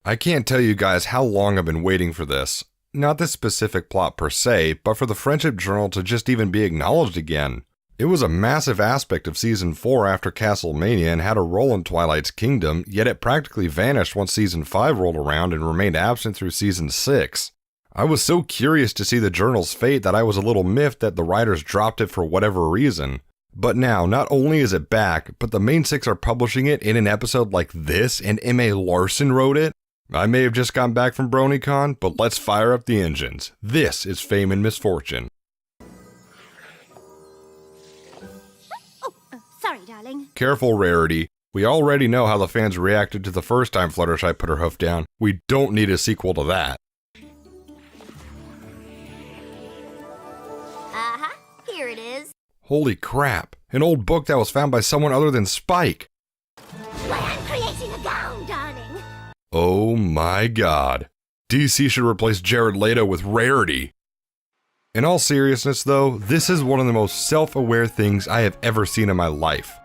I can't tell you guys how long I've been waiting for this. Not this specific plot per se, but for the Friendship Journal to just even be acknowledged again. It was a massive aspect of Season 4 after Castlemania and had a role in Twilight's kingdom, yet it practically vanished once Season 5 rolled around and remained absent through Season 6. I was so curious to see the journal's fate that I was a little miffed that the writers dropped it for whatever reason. But now, not only is it back, but the main six are publishing it in an episode like this, and M.A. Larson wrote it? I may have just gotten back from BronyCon, but let's fire up the engines. This is Fame and Misfortune. Sorry, darling. Careful, Rarity. We already know how the fans reacted to the first time Fluttershy put her hoof down. We don't need a sequel to that. Here it is. Holy crap, an old book that was found by someone other than Spike. Why, I'm creating a gown, darling. Oh my god. DC should replace Jared Leto with Rarity. In all seriousness though, this is one of the most self-aware things I have ever seen in my life.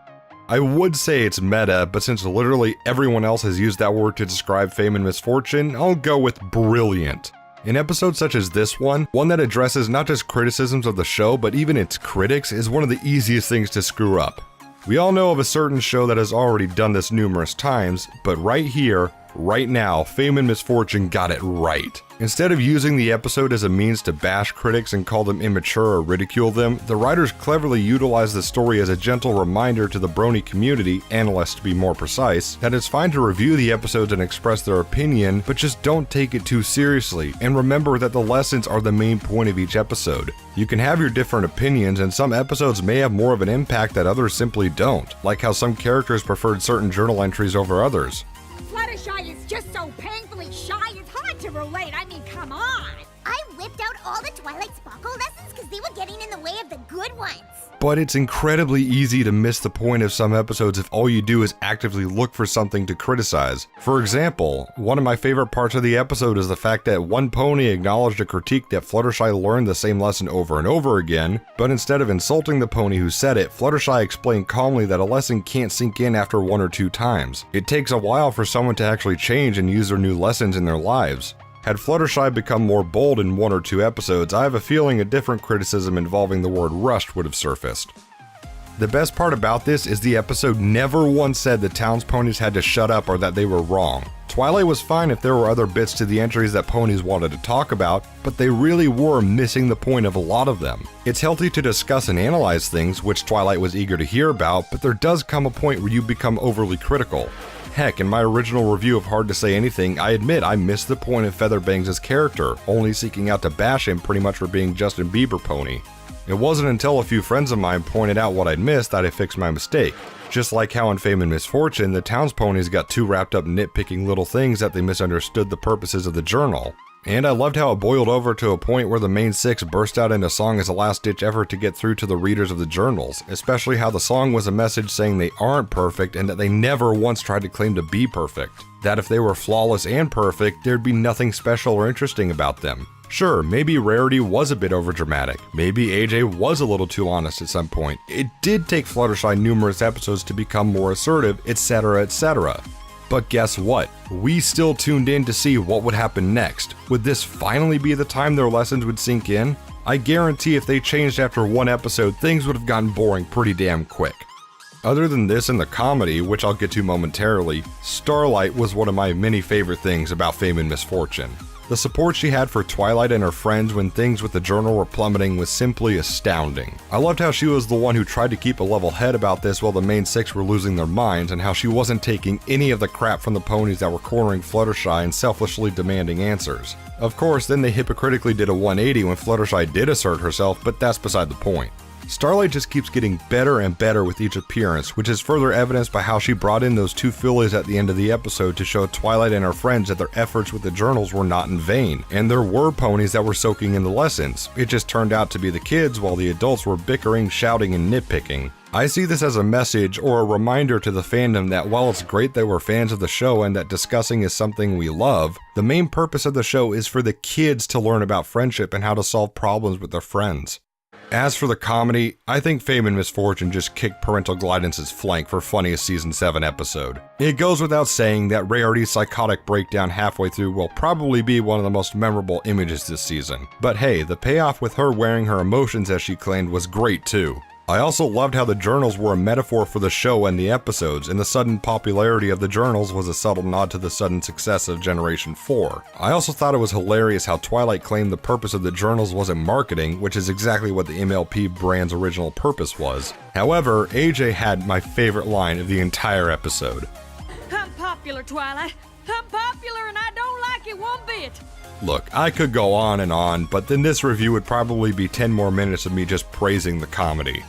I would say it's meta, but since literally everyone else has used that word to describe Fame and Misfortune, I'll go with brilliant. In episodes such as this one that addresses not just criticisms of the show, but even its critics, is one of the easiest things to screw up. We all know of a certain show that has already done this numerous times, but right here, right now, Fame and Misfortune got it right. Instead of using the episode as a means to bash critics and call them immature or ridicule them, the writers cleverly utilized the story as a gentle reminder to the Brony community, analysts to be more precise, that it's fine to review the episodes and express their opinion, but just don't take it too seriously, and remember that the lessons are the main point of each episode. You can have your different opinions, and some episodes may have more of an impact that others simply don't, like how some characters preferred certain journal entries over others. Fluttershy is just so painfully shy, it's hard to relate. I mean, come on. I whipped out all the Twilight Sparkle lessons because they were getting in the way of the good ones. But it's incredibly easy to miss the point of some episodes if all you do is actively look for something to criticize. For example, one of my favorite parts of the episode is the fact that one pony acknowledged a critique that Fluttershy learned the same lesson over and over again, but instead of insulting the pony who said it, Fluttershy explained calmly that a lesson can't sink in after 1 or 2 times. It takes a while for someone to actually change and use their new lessons in their lives. Had Fluttershy become more bold in 1 or 2 episodes, I have a feeling a different criticism involving the word rushed would have surfaced. The best part about this is the episode never once said the town's ponies had to shut up or that they were wrong. Twilight was fine if there were other bits to the entries that ponies wanted to talk about, but they really were missing the point of a lot of them. It's healthy to discuss and analyze things, which Twilight was eager to hear about, but there does come a point where you become overly critical. Heck, in my original review of Hard to Say Anything, I admit I missed the point of Featherbangs' character, only seeking out to bash him pretty much for being Justin Bieber pony. It wasn't until a few friends of mine pointed out what I'd missed that I fixed my mistake. Just like how in Fame and Misfortune, the town's ponies got too wrapped up nitpicking little things that they misunderstood the purposes of the journal. And I loved how it boiled over to a point where the main six burst out into song as a last-ditch effort to get through to the readers of the journals, especially how the song was a message saying they aren't perfect and that they never once tried to claim to be perfect. That if they were flawless and perfect, there'd be nothing special or interesting about them. Sure, maybe Rarity was a bit overdramatic, maybe AJ was a little too honest at some point, it did take Fluttershy numerous episodes to become more assertive, etc, etc. But guess what? We still tuned in to see what would happen next. Would this finally be the time their lessons would sink in? I guarantee if they changed after 1 episode, things would have gotten boring pretty damn quick. Other than this and the comedy, which I'll get to momentarily, Starlight was one of my many favorite things about Fame and Misfortune. The support she had for Twilight and her friends when things with the journal were plummeting was simply astounding. I loved how she was the one who tried to keep a level head about this while the main six were losing their minds, and how she wasn't taking any of the crap from the ponies that were cornering Fluttershy and selfishly demanding answers. Of course, then they hypocritically did a 180 when Fluttershy did assert herself, but that's beside the point. Starlight just keeps getting better and better with each appearance, which is further evidenced by how she brought in those 2 fillies at the end of the episode to show Twilight and her friends that their efforts with the journals were not in vain, and there were ponies that were soaking in the lessons. It just turned out to be the kids while the adults were bickering, shouting, and nitpicking. I see this as a message or a reminder to the fandom that while it's great that we're fans of the show and that discussing is something we love, the main purpose of the show is for the kids to learn about friendship and how to solve problems with their friends. As for the comedy, I think Fame and Misfortune just kicked Parental Guidance's flank for funniest Season 7 episode. It goes without saying that Rarity's psychotic breakdown halfway through will probably be one of the most memorable images this season. But hey, the payoff with her wearing her emotions as she claimed was great too. I also loved how the journals were a metaphor for the show and the episodes, and the sudden popularity of the journals was a subtle nod to the sudden success of Generation 4. I also thought it was hilarious how Twilight claimed the purpose of the journals wasn't marketing, which is exactly what the MLP brand's original purpose was. However, AJ had my favorite line of the entire episode. I'm popular, Twilight. I'm popular and I don't like it one bit. Look, I could go on, but then this review would probably be 10 more minutes of me just praising the comedy.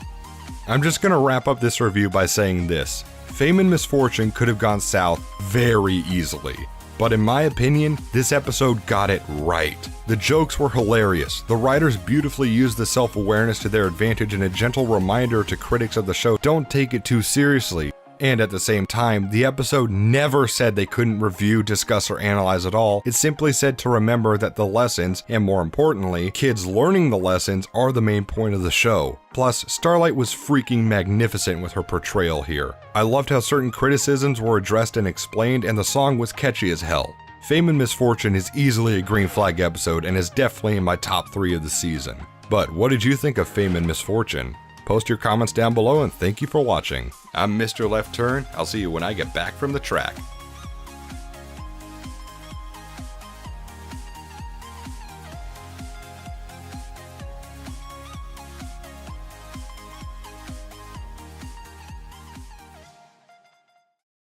I'm just gonna wrap up this review by saying this. Fame and Misfortune could have gone south very easily. But in my opinion, this episode got it right. The jokes were hilarious. The writers beautifully used the self-awareness to their advantage and a gentle reminder to critics of the show, don't take it too seriously. And at the same time, the episode never said they couldn't review, discuss, or analyze at all. It simply said to remember that the lessons, and more importantly, kids learning the lessons, are the main point of the show. Plus, Starlight was freaking magnificent with her portrayal here. I loved how certain criticisms were addressed and explained, and the song was catchy as hell. Fame and Misfortune is easily a green flag episode and is definitely in my top 3 of the season. But what did you think of Fame and Misfortune? Post your comments down below and thank you for watching. I'm Mr. Left Turn. I'll see you when I get back from the track.